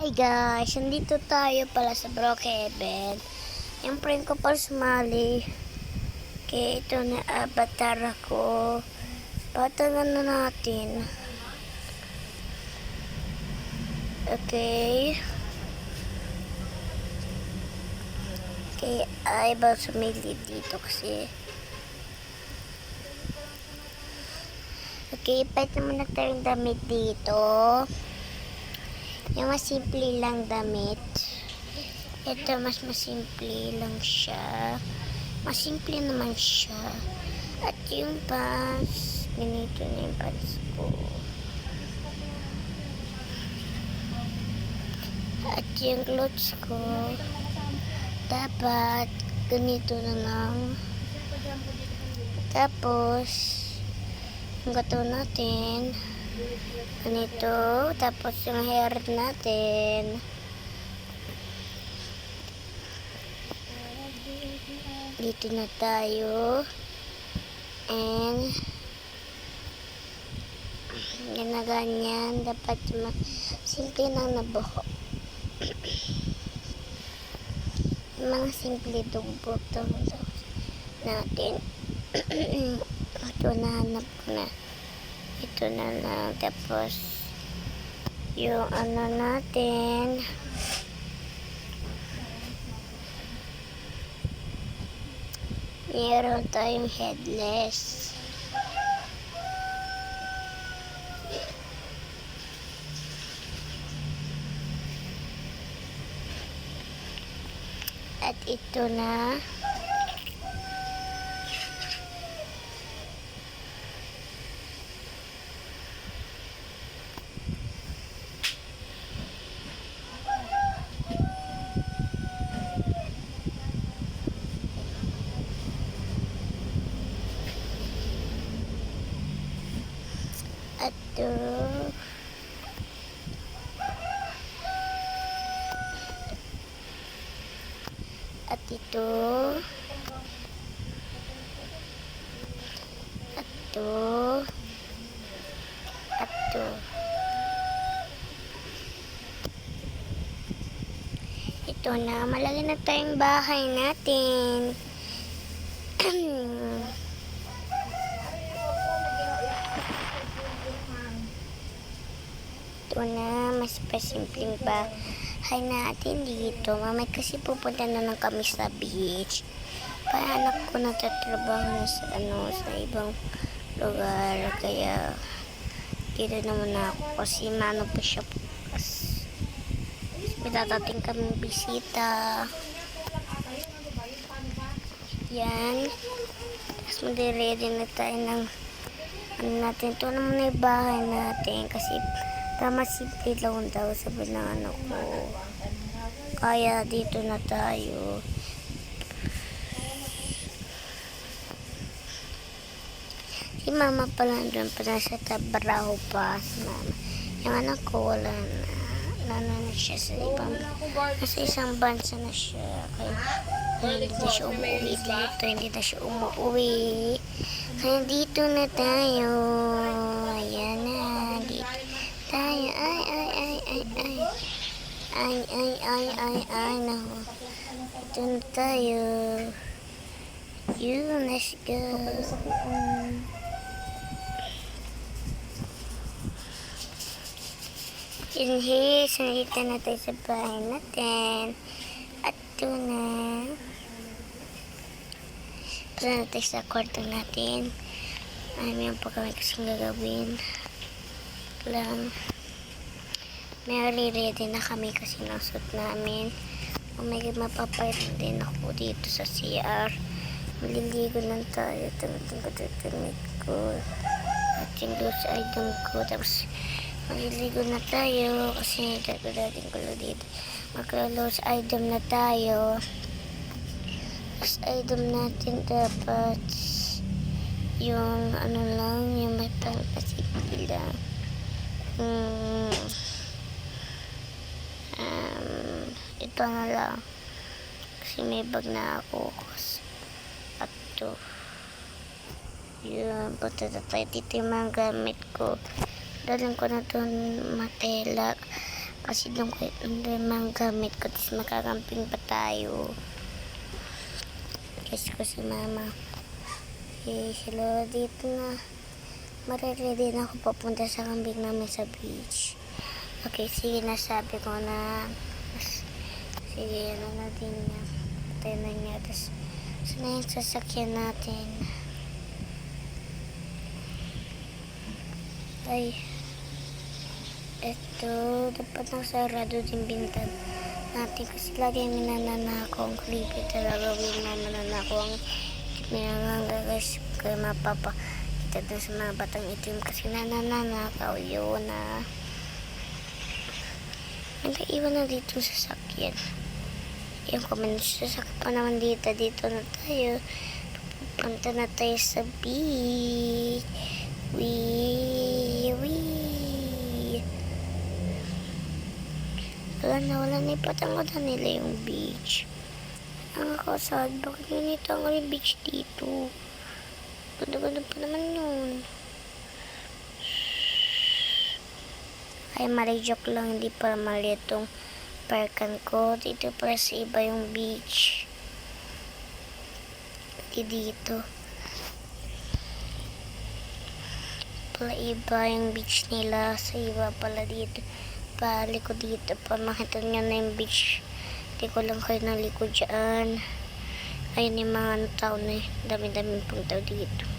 Hi guys, nandito tayo pala sa Brookhaven. Yung friend ko pa sumali. Kaya ito na avatar ako. Patangan na natin. Okay. Kaya ay ba sumili dito kasi. Okay, pwede naman na tayong damit dito. Yung mas simple lang damit. Ito mas masimple lang siya. Masimple naman siya. At yung pants, ganito na yung pants ko. At yung clothes ko, dapat ganito na lang. Tapos, yung gato natin, ganito. Tapos yung hair natin, dito na tayo. And ganyan. Dapat simple lang na buhok. Mga simple dugbog natin. Ito nahanap ko na. Ito na lang. Tapos yung ano natin, meron tayong headless. At ito na. At ito. At ito. At ito. Ito na. Malaki na tayong bahay natin. Ito na, mas pasimpleng bahay natin dito. Mamay kasi pupunta na lang kami sa beach. Anak ko nagtatrabaho na sa, sa ibang lugar. Kaya dito naman ako kasi mano pa siya bukas. May dadating kami bisita. Yan. Tapos mag-ready na tayo ng ano natin. Ito naman yung bahay natin kasi tama simple lang daw sabi ng anak ko. Kaya dito na tayo. Si mama pala doon pa nasa trabaho pa. Si mama. Yung anak ko wala na. Na siya sa ibang, nasa isang bansa na siya. Kaya hindi na siya umuwi dito. Hindi na siya umuwi. Kaya dito na tayo. Ayan na. Dito tayo. Ay. Naku. Dito na tayo. Let's go. Nandito na tayo sa bahay natin. At ito na. Punta na tayo sa kwarto natin. Mayroon pa kami kasing gagawin. Lang. May ready na kami kasi ng suit namin. May mapapayat din ako dito sa CR. Maliligo lang tayo. Damit ko. At yung loose item ko. Tapos maliligo na tayo kasi dating ko lang dito. Magka-loose item na tayo. Loose item natin dapat yung ano lang, yung may pangpasipi lang. Ito na lang kasi may bag na ako. At ito yun, punta na tayo dito yung mga gamit ko. Dalang ko na doon matela Kasi doon ko yung mga gamit ko. Tapos makakamping pa tayo. Guys ko si mama. Hello, dito na. Mareready na ako papunta sa camping namin sa beach. Okay, sige, nasabi ko na. Sige, ano na din niya. Patay na niya. Tapos, sana yung sasakyan natin. Ay, eto, dapat nang sarado din bintan natin kasi lagi may nananako ang creepy talaga yung mga mananako ang minanganga guys kaya mapapakita dun sa mga batang itim kasi nananakaw yun na naiwan na dito sa sasakyan yung comment sasakyan pa naman dito na tayo pupunta na tayo sa beach wala na ipatangodan nila yung beach. Ang nakasad, bakit ganito ang beach dito? Ganda-ganda pa naman yun. Ay, mali joke lang, hindi pa mali itong parkan ko. Dito para sa iba yung beach. Hindi dito. Pala iba yung beach nila, sa iba pala dito. Paliko dito pa makita nyo na yung beach. Hindi ko lang kayo naliko dyan. Ayun yung mga tao na dami-dami pong tao dito.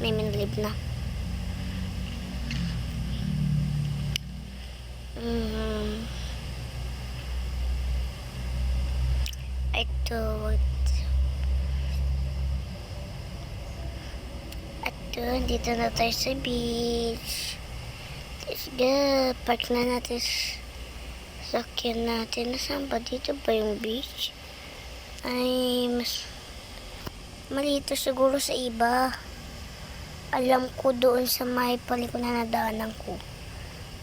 May minlib na. Ito, dito na tayo sa beach. Let's go. Park na natin sakyan natin. Nasaan ba? Dito ba yung beach? Ay, mas malito siguro sa iba. Alam ko doon sa may paliko na nadaanan ko.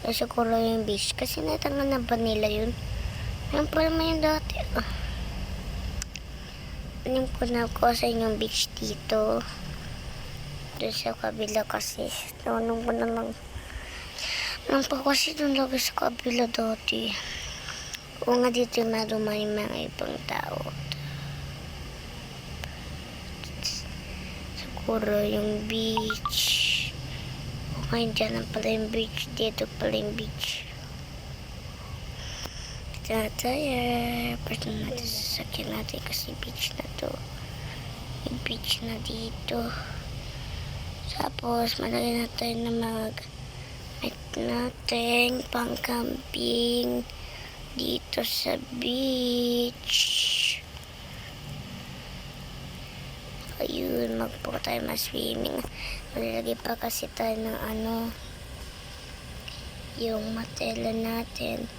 Kaya siguro yung beach. Kasi natangan na ba nila yun? Alam pa naman yung dati. Alam ko na ko sa inyong beach dito. Doon sa kabila kasi. Tanong ko namang pa kasi doon lagi sa kabila dati. O nga dito yung marumay mga ibang tao. Siguro yung beach. O nga dyan na pala yung beach. Dito pala yung beach. Dito na tayo. Pwede natin sasakyan natin kasi beach na to. Yung beach na dito. Tapos malagay na tayo na natin pang camping dito sa beach. Ayun, magpo tayo swimming. Malalagay pa kasi tayo ng yung matela natin.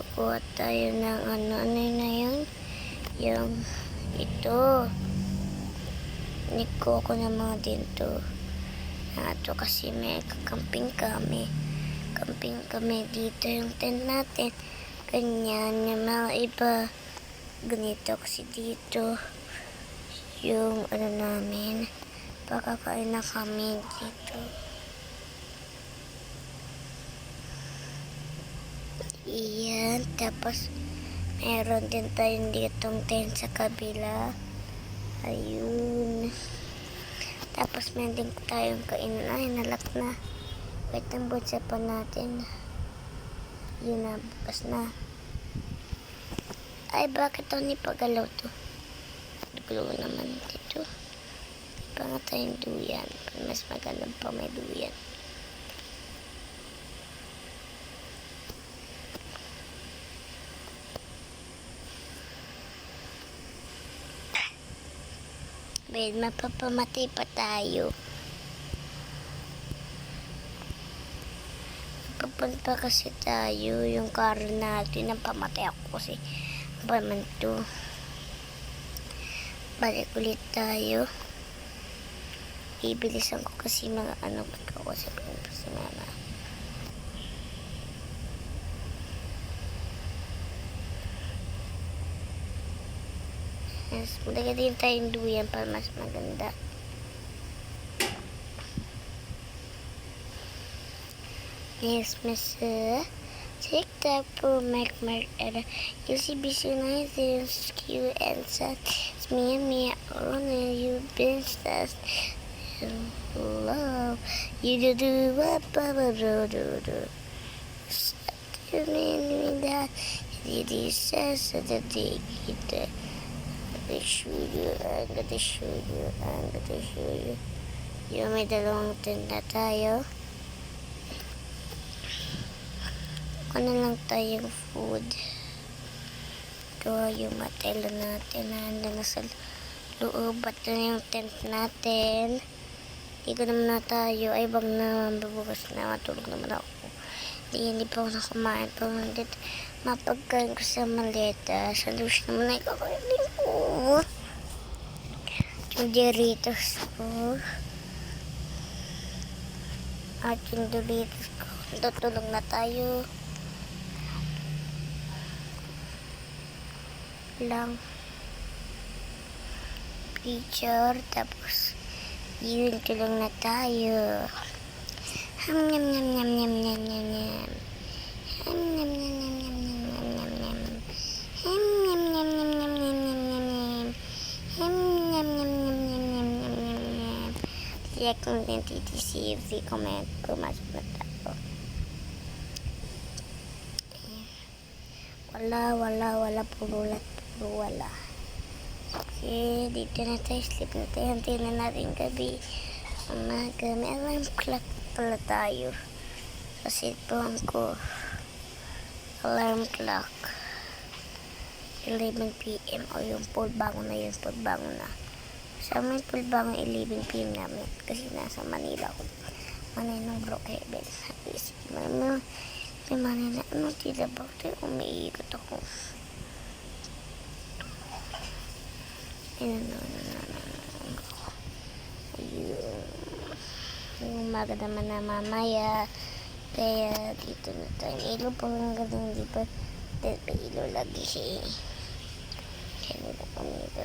Kukuha tayo ng ano na yun? Yung ito. Niko ko ng mga dito. Ito kasi may kakamping kami. Camping kami dito yung tent natin. Ganyan yung mga iba. Ganito kasi dito. Yung namin. Pakakain na kami dito. Iyan. Tapos meron din tayong ditong tent sa kabila. Ayun. Tapos meron din tayong kainan. Ay, nalak na. Wait, ang butsa pa natin. Yun na, bukas na. Ay, bakit ito ni pagalaw to? Galaw naman dito. Pa nga tayong duyan. Mas maganda pa may duyan. Well, mapapamatay pa tayo. Papunta kasi tayo yung car natin. Napamatay ako kasi pamanto. Balik ulit tayo. Ibilisan ko kasi mga pagkakasap ko si mama. Yes, maganda din tayong duyan para mas maganda. Yes, miss. TikTok for Mark Era. UCBC 9 Q and Sat. It's me, Ronald, you've been stats. Love. You do what, Baba, do. You mean that? It says that they get I'm gonna show you. Yung may dalawang tinda tayo. Ano lang tayong food. Ito yung matela natin na ando na sa loob. At na yung tent natin. Dito naman na tayo. Ay, bang naman. Bubukas na. Matulog naman ako. Hindi pa ako nakamain. Pero dito, mapagkain ko sa maleta. Sa lush naman ay kakainin ko. Yung Doritos ko. At yung Doritos ko. Tutulog na tayo. Lang picture tapos yun tulong na tayo. Ham nyam nyam nyam nyam nyam nyam nyam. Ham nyam nyam nyam nyam nyam nyam nyam. Ham nyam nyam nyam nyam nyam nyam nyam nyam. Ham nyam nyam nyam nyam nyam nyam nyam nyam. Check kung TTC comment pumasok na tayo. Wala purulat. Wala. Okay, dito na tayo. Sleep na tayo. Hantiin na natin gabi. Umaga. May alarm clock pala tayo. Sa cellphone ko. Alarm clock. 11 PM. O yung full bangon na yun. Full bangon na. Sa amin full bangon 11 PM namin. Kasi nasa Manila ko. Manila ng Brookhaven. May Manila. Ano tila ba? Umiikot ako. Ayun. Umaga naman na mamaya. Kaya dito na tayo. Ilo po hanggang hindi pa. Dahil may ilo lagi siya. Kaya nila kami ito.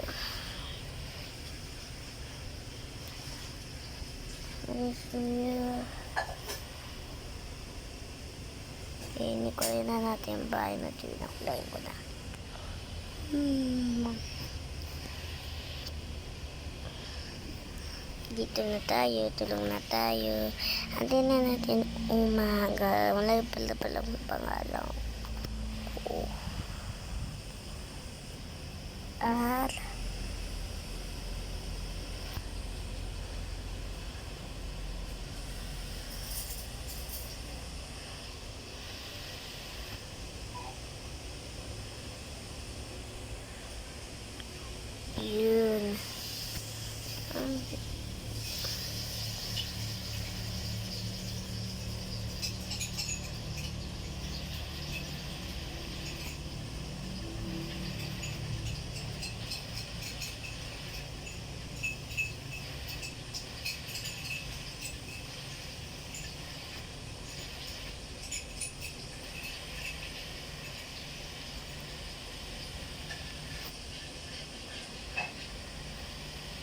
Kaya hindi ko rin na natin yung bahay na ito. Nakulayin ko na. Dito na tayo, tulong na tayo. Antin na natin umaga. Wala pala pangalan ko. R. Yun.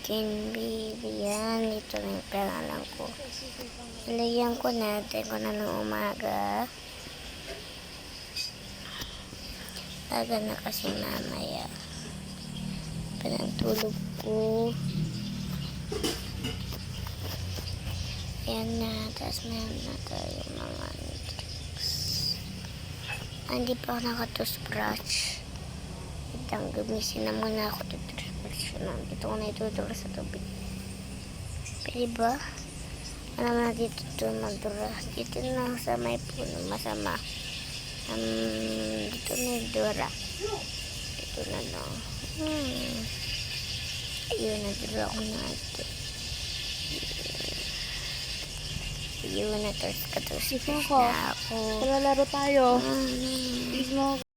Kinbili yan. Ito na yung pangalan ko. Ilagyan ko natin kung anong umaga. Aga na kasi mamaya. Panagtulog ko. Ayan na. Tapos meron na tayo mga tricks. Hindi pa ako nakatoothbrush. Itang gumisin na muna ako toothbrush. Dito ko na ituturo sa tubig. Pwede ba? Wala na dito ito magdura. Dito na sa may puno. Masama. Dito na yung dura. Dito na lang. Ayun, nadura ko na ito. Ayun, natos na ako. Lalaro tayo. Please mo.